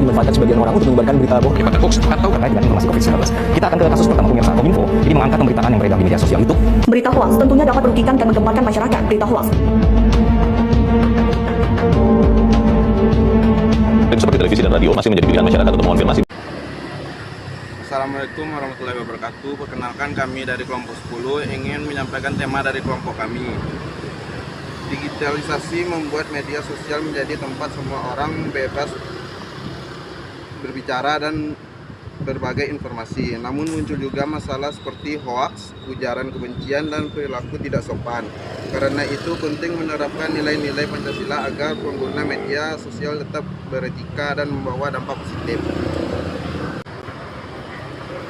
dimanfaatkan sebagian orang untuk menyebarkan berita bohong, menyebarkan hoax atau terkait dengan informasi COVID-19. Kita akan ke kasus pertama pemirsa. Kominfo ini mengangkat pemberitaan yang beredar di media sosial itu. Berita hoax tentunya dapat merugikan dan menggemparkan masyarakat. Berita hoax. Seperti televisi dan radio masih menjadi pilihan masyarakat untuk mengonfirmasi. Assalamualaikum warahmatullahi wabarakatuh. Perkenalkan, kami dari kelompok 10 ingin menyampaikan tema dari kelompok kami. Digitalisasi membuat media sosial menjadi tempat semua orang bebas berbicara dan berbagai informasi. Namun muncul juga masalah seperti hoaks, ujaran kebencian, dan perilaku tidak sopan. Karena itu penting menerapkan nilai-nilai Pancasila agar pengguna media sosial tetap beretika dan membawa dampak positif.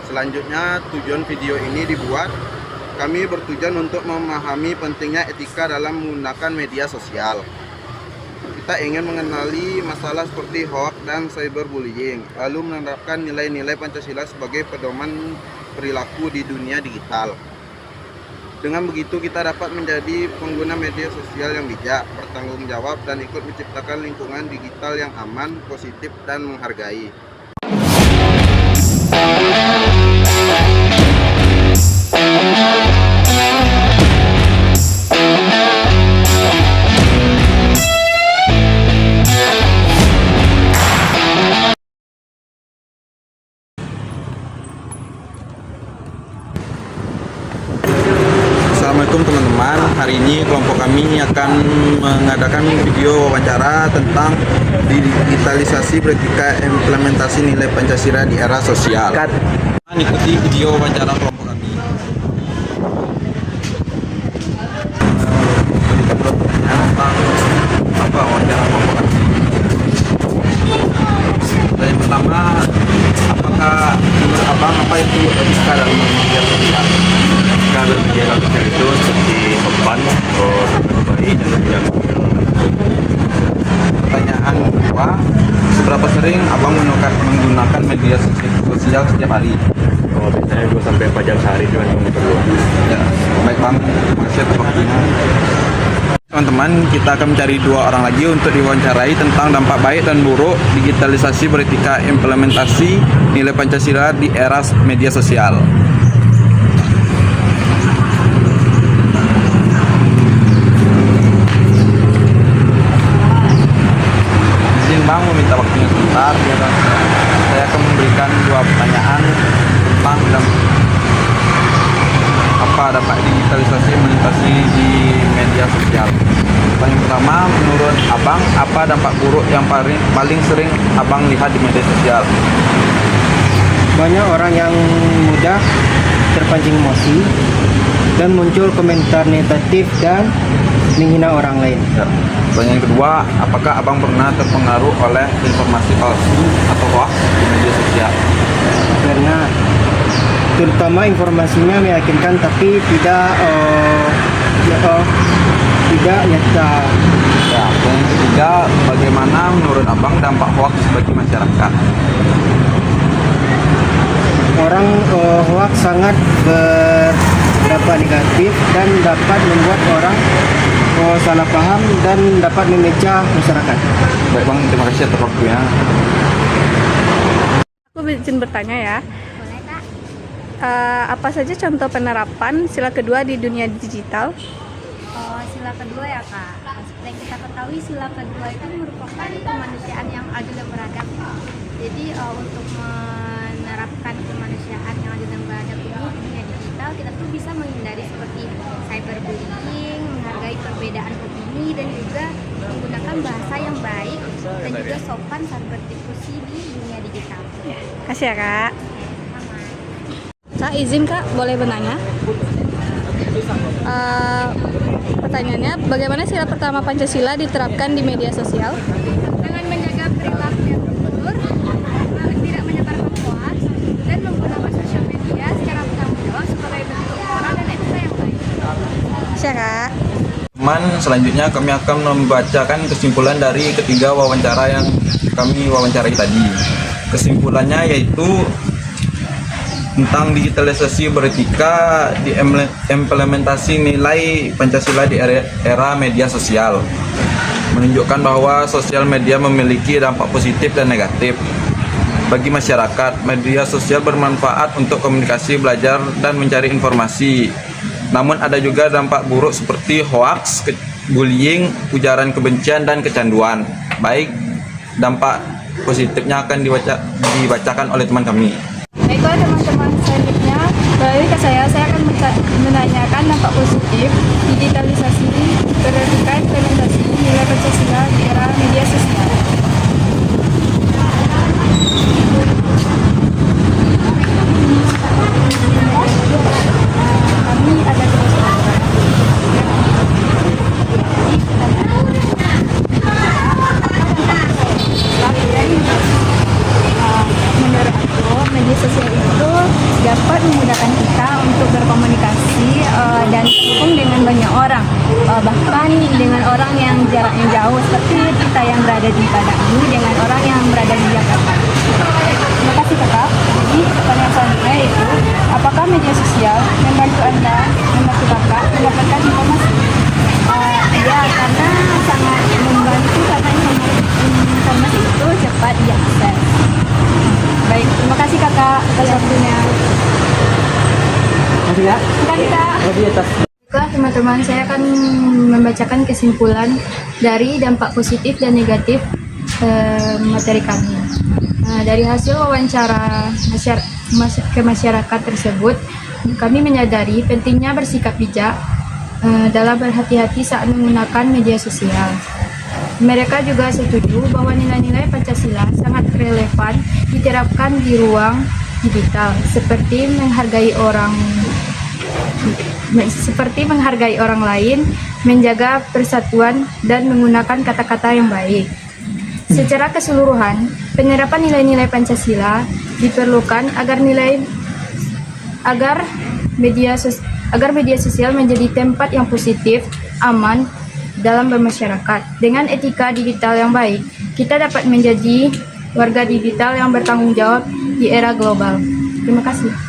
Selanjutnya, tujuan video ini dibuat, kami bertujuan untuk memahami pentingnya etika dalam menggunakan media sosial. Kita ingin mengenali masalah seperti hoax dan cyberbullying, lalu menerapkan nilai-nilai Pancasila sebagai pedoman perilaku di dunia digital. Dengan begitu kita dapat menjadi pengguna media sosial yang bijak, bertanggung jawab, dan ikut menciptakan lingkungan digital yang aman, positif, dan menghargai. Assalamualaikum teman-teman, hari ini kelompok kami akan mengadakan video wawancara tentang digitalisasi beretika implementasi nilai Pancasila di era sosial. Ikuti video wawancara kelompok kami. Tentang apa wawancara kelompok kami? Yang pertama, apakah menurut abang apa itu etika dalam media sosial? Kalau media sosial itu seperti sopan, baik dan yang Pertanyaan kedua, seberapa sering abang menggunakan media sosial setiap hari? kalau biasanya 2 sampai 4 jam sehari cuma perlu. Ya, baik bang, terima kasih atas waktunya. Teman-teman, kita akan mencari 2 orang lagi untuk diwawancarai tentang dampak baik dan buruk digitalisasi beretika implementasi nilai Pancasila di era media sosial. Izin bang, meminta waktunya sebentar. Saya akan memberikan 2 pertanyaan tentang apa dampak digitalisasi implementasi di media sosial. Yang pertama, menurut abang, apa dampak buruk yang paling sering abang lihat di media sosial? Banyak orang yang mudah terpancing emosi dan muncul komentar negatif dan menghina orang lain. Ya. Pertanyaan kedua, apakah abang pernah terpengaruh oleh informasi palsu atau hoax di media sosial? Karena terutama informasinya meyakinkan tapi tidak nyata. Ya. Pertanyaan ketiga, bagaimana menurut abang dampak hoax bagi masyarakat? Orang hoax sangat berdampak negatif dan dapat membuat orang salah paham dan dapat memecah masyarakat. Baik bang, terima kasih atas waktunya. Aku izin bertanya ya. Boleh kak? Apa saja contoh penerapan sila kedua di dunia digital? Sila kedua ya kak. Seperti yang kita ketahui, sila kedua itu merupakan kemanusiaan yang adil dan beradab. Jadi untuk menerapkan kemanusiaan yang adil dan beradab ini di dunia digital, kita tuh bisa menghindari seperti cyberbullying, menghargai perbedaan opini, dan juga menggunakan bahasa yang baik dan juga sopan saat berdiskusi di dunia digital. Kasih ya kak. Sama. Kak izin kak, boleh bertanya? Pertanyaannya, bagaimana sila pertama Pancasila diterapkan di media sosial? Dengan menjaga perilaku yang luhur, tidak menyebarkan hoax, dan menggunakan sosial media secara bertanggung jawab sebagai bentuk moral dan etika yang baik. Kasih ya kak. Teman, selanjutnya kami akan membacakan kesimpulan dari ketiga wawancara yang kami wawancarai tadi. Kesimpulannya yaitu tentang digitalisasi beretika di implementasi nilai Pancasila di era media sosial, menunjukkan bahwa sosial media memiliki dampak positif dan negatif. bagi masyarakat. Media sosial bermanfaat untuk komunikasi, belajar, dan mencari informasi. Namun ada juga dampak buruk seperti hoaks, bullying, ujaran kebencian, dan kecanduan. Baik, dampak positifnya akan dibacakan oleh teman kami. Baiklah teman-teman, selanjutnya dari saya akan menanyakan dampak positif digitalisasi berkait implementasi nilai Pancasila di era media sosial. Kami ada menurut aku media sosial itu dapat memudahkan kita untuk berkomunikasi dan terhubung dengan banyak orang, bahkan dengan orang yang jaraknya jauh seperti kita yang berada di Padang ini dengan orang yang berada di Jakarta. Terima kasih kakak. Jadi pertanyaan selanjutnya yaitu, apakah media sosial membantu Anda, membantu kakak mendapatkan informasi? Ya, karena sangat membantu karena informasi itu cepat diakses. Baik, terima kasih kakak atas waktunya. Terima kasih kak. Baiklah teman-teman, saya akan membacakan kesimpulan dari dampak positif dan negatif materi kami. Dari hasil wawancara ke masyarakat tersebut, kami menyadari pentingnya bersikap bijak dalam berhati-hati saat menggunakan media sosial. Mereka juga setuju bahwa nilai-nilai Pancasila sangat relevan diterapkan di ruang digital, seperti menghargai orang lain, menjaga persatuan, dan menggunakan kata-kata yang baik. Secara keseluruhan, penerapan nilai-nilai Pancasila diperlukan agar media sosial menjadi tempat yang positif, aman dalam bermasyarakat. Dengan etika digital yang baik, kita dapat menjadi warga digital yang bertanggung jawab di era global. Terima kasih.